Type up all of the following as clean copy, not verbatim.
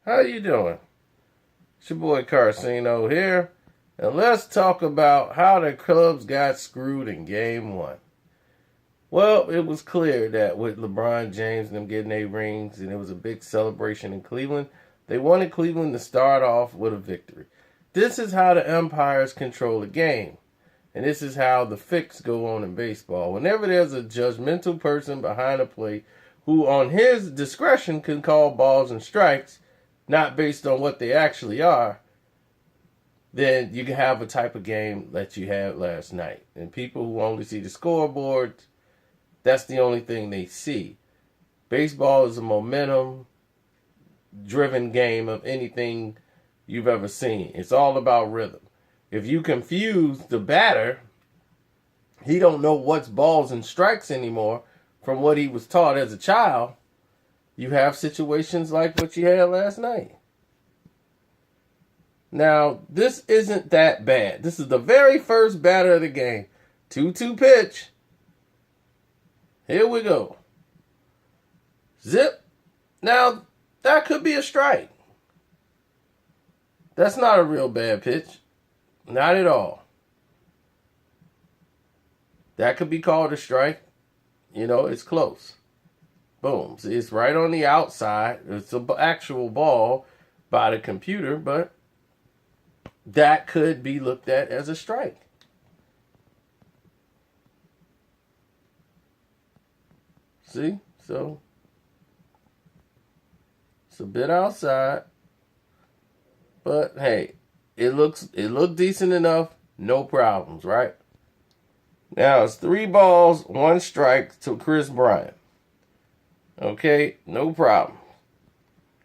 How you doing? It's your boy Carcino here, and let's talk about how the Cubs got screwed in Game 1. Well, it was clear that with LeBron James and them getting their rings, and it was a big celebration in Cleveland, they wanted Cleveland to start off with a victory. This is how the umpires control the game, and this is how the fix go on in baseball. Whenever there's a judgmental person behind the plate who on his discretion can call balls and strikes, not based on what they actually are, then you can have a type of game that you had last night. And people who only see the scoreboard, that's the only thing they see. Baseball is a momentum-driven game of anything you've ever seen. It's all about rhythm. If you confuse the batter, he don't know what's balls and strikes anymore from what he was taught as a child. You have situations like what you had last night. Now, this isn't that bad. This is the very first batter of the game. 2-2 pitch. Here we go. Zip. Now, that could be a strike. That's not a real bad pitch. Not at all. That could be called a strike. You know, it's close. Boom. See, it's right on the outside. It's an actual ball by the computer, but that could be looked at as a strike. See? So, it's a bit outside. But, hey, it looked decent enough. No problems, right? Now, it's 3 balls, 1 strike to Chris Bryant. Okay, no problem.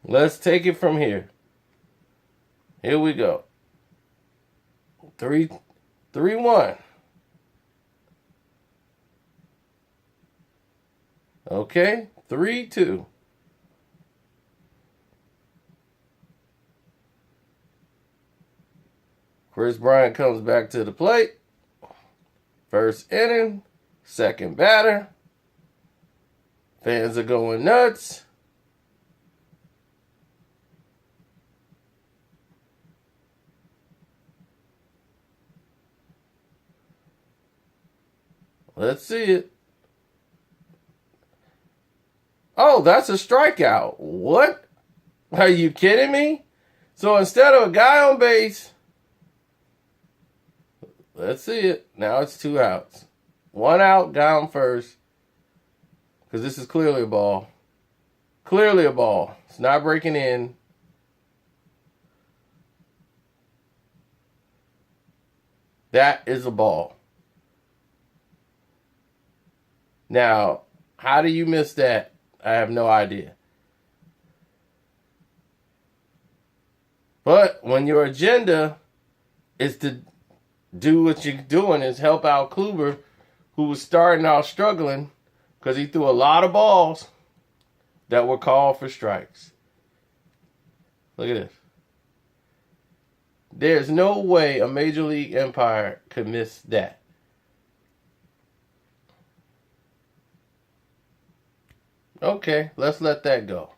Let's take it from here. Here we go. 3-1. Okay, 3-2. Chris Bryant comes back to the plate. First inning, second batter. Fans are going nuts. Let's see it. Oh, that's a strikeout. What? Are you kidding me? So instead of a guy on base, let's see it. Now it's 2 outs. 1 out, guy on first. Because this is clearly a ball. Clearly a ball. It's not breaking in. That is a ball. Now, how do you miss that? I have no idea. But when your agenda is to do what you're doing is help out Kluber, who was starting out struggling because he threw a lot of balls that were called for strikes. Look at this. There's no way a Major League umpire could miss that. Okay, let's let that go.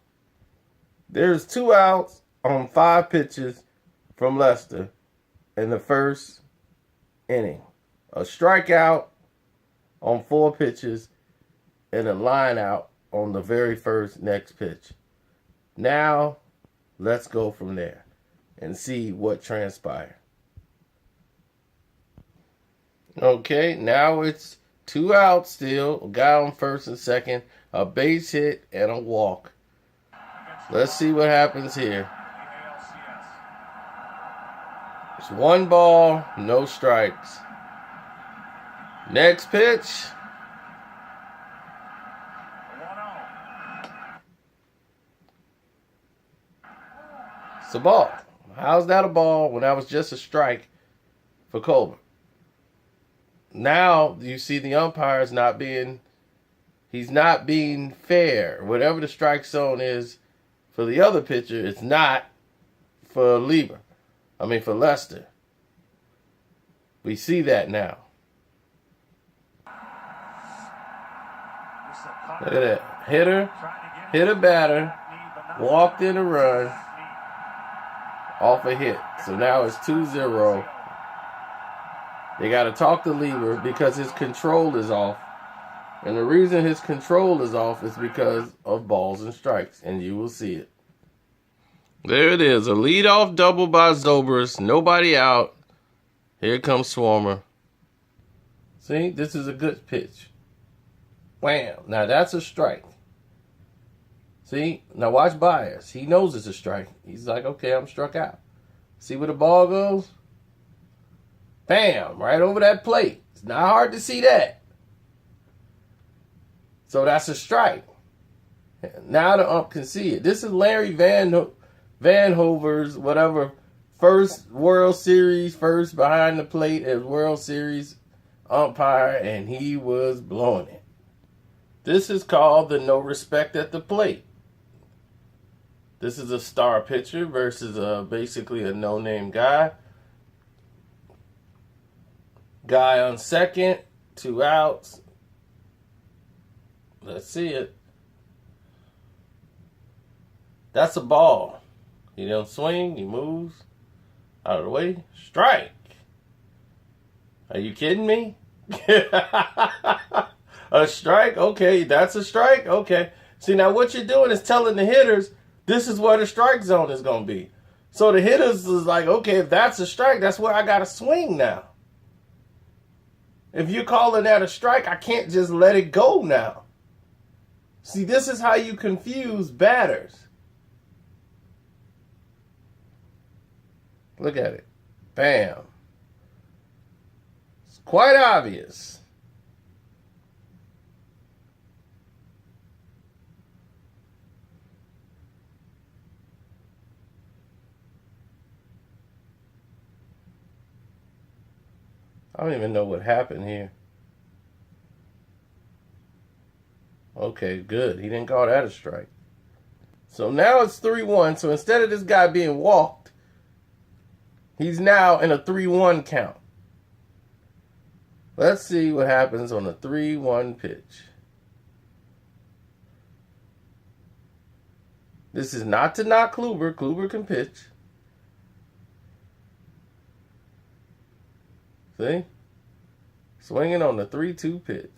There's 2 outs on 5 pitches from Lester in the first inning. A strikeout on 4 pitches and a line out on the very first next pitch. Now, let's go from there and see what transpired. Okay, now it's 2 outs still. A guy on first and second. A base hit and a walk. Let's see what happens here. It's 1 ball, no strikes. Next pitch. It's a ball. How's that a ball when that was just a strike for Colbert? Now you see the umpire's not being... He's not being fair. Whatever the strike zone is for the other pitcher, it's not for for Lester. We see that now. Look at that. Hit a batter, walked in a run, off a hit. So now it's 2-0. They got to talk to Lieber because his control is off. And the reason his control is off is because of balls and strikes. And you will see it. There it is. A leadoff double by Zobrist. Nobody out. Here comes Swarmer. See, this is a good pitch. Wham. Now that's a strike. See, now watch Byers. He knows it's a strike. He's like, okay, I'm struck out. See where the ball goes? Bam, right over that plate. It's not hard to see that. So that's a strike. Now the ump can see it. This is Larry Vanover's whatever first World Series, first behind the plate as World Series umpire, and he was blowing it. This is called the no respect at the plate. This is a star pitcher versus basically a no-name guy. Guy on second, 2 outs. Let's see it. That's a ball. He don't swing, he moves out of the way. Strike. Are you kidding me? A strike? Okay, that's a strike? Okay. See, now what you're doing is telling the hitters this is where the strike zone is going to be. So the hitters is like, okay, if that's a strike, that's where I got to swing now. If you're calling that a strike, I can't just let it go now. See, this is how you confuse batters. Look at it. Bam. It's quite obvious. I don't even know what happened here. Okay, good. He didn't call that a strike. So now it's 3-1. So instead of this guy being walked, he's now in a 3-1 count. Let's see what happens on a 3-1 pitch. This is not to knock Kluber. Kluber can pitch. See? Swinging on the 3-2 pitch.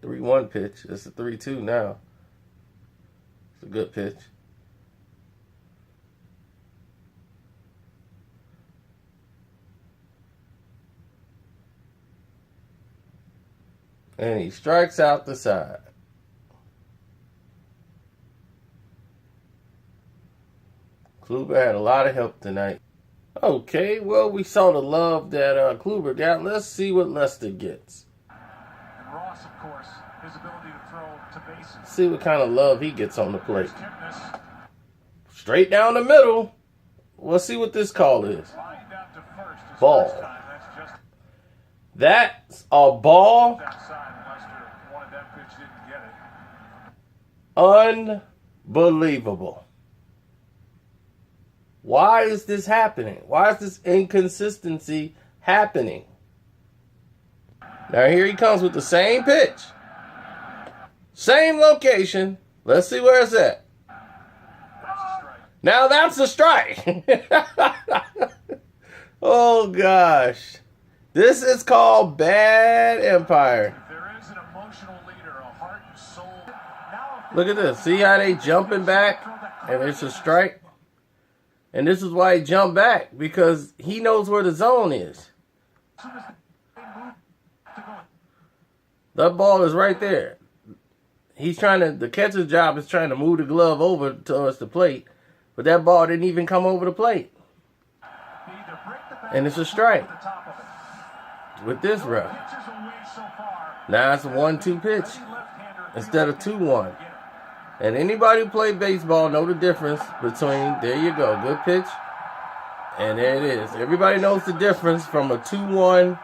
3-1 pitch. It's a 3-2 now. It's a good pitch. And he strikes out the side. Kluber had a lot of help tonight. Okay, well, we saw the love that Kluber got. Let's see what Lester gets. And Ross, of course, his ability to throw to bases. See what kind of love he gets on the plate. Straight down the middle. Let's see what this call is. Ball. That's a ball. Unbelievable. Why is this happening? Why is this inconsistency happening? Now here he comes with the same pitch. Same location. Let's see where it's at. Now that's a strike. Oh gosh. This is called bad empire. There is an emotional leader, a heart and soul. Look at this. See how they jumping back? And it's a strike. And this is why he jumped back. Because he knows where the zone is. That ball is right there. He's trying to, the catcher's job is trying to move the glove over towards the plate. But that ball didn't even come over the plate. And it's a strike. With this route. Now it's a 1-2 pitch. Instead of 2-1. And anybody who play baseball know the difference between, there you go, good pitch, and there it is. Everybody knows the difference from a 2-1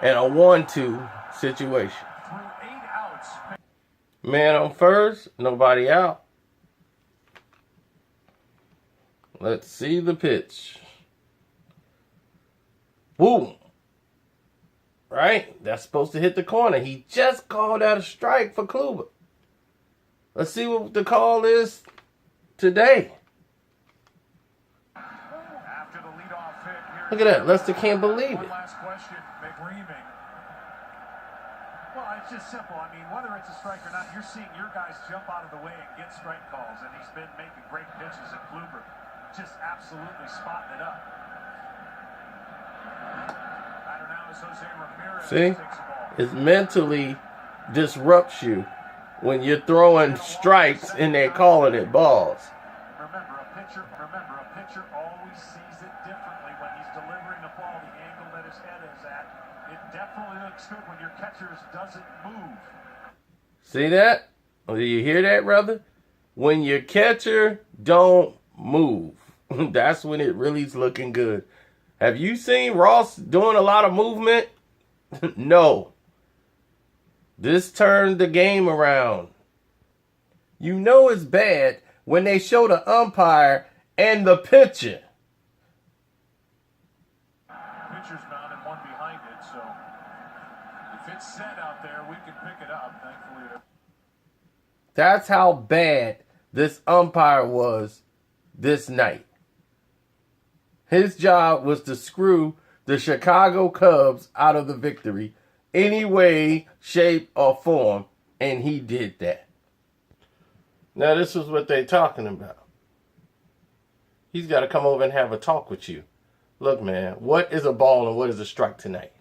and a 1-2 situation. Man on first, nobody out. Let's see the pitch. Boom. Right? That's supposed to hit the corner. He just called out a strike for Kluber. Let's see what the call is today. Look at that. Lester can't believe One it. last question, McReaming. Well, it's just simple. I mean, whether it's a strike or not, you're seeing your guys jump out of the way and get strike calls, and he's been making great pitches at Kluber. Just absolutely spotting it up. Batter now is Jose Ramirez. See? Takes the ball. It mentally disrupts you when you're throwing strikes and they're calling it balls. Remember, a pitcher always sees it differently when he's delivering the ball, the angle that his head is at. It definitely looks good when your catcher doesn't move. See that? Oh, do you hear that, brother? When your catcher don't move, that's when it really's looking good. Have you seen Ross doing a lot of movement? No. This turned the game around. You know it's bad when they show the umpire and the pitcher. Pitcher's mound and one behind it, so if it's set out there, we can pick it up. Thankfully, That's how bad this umpire was this night. His job was to screw the Chicago Cubs out of the victory any way, shape, or form, and he did that. Now, this is what they're talking about. He's got to come over and have a talk with you. Look, man, what is a ball and what is a strike tonight?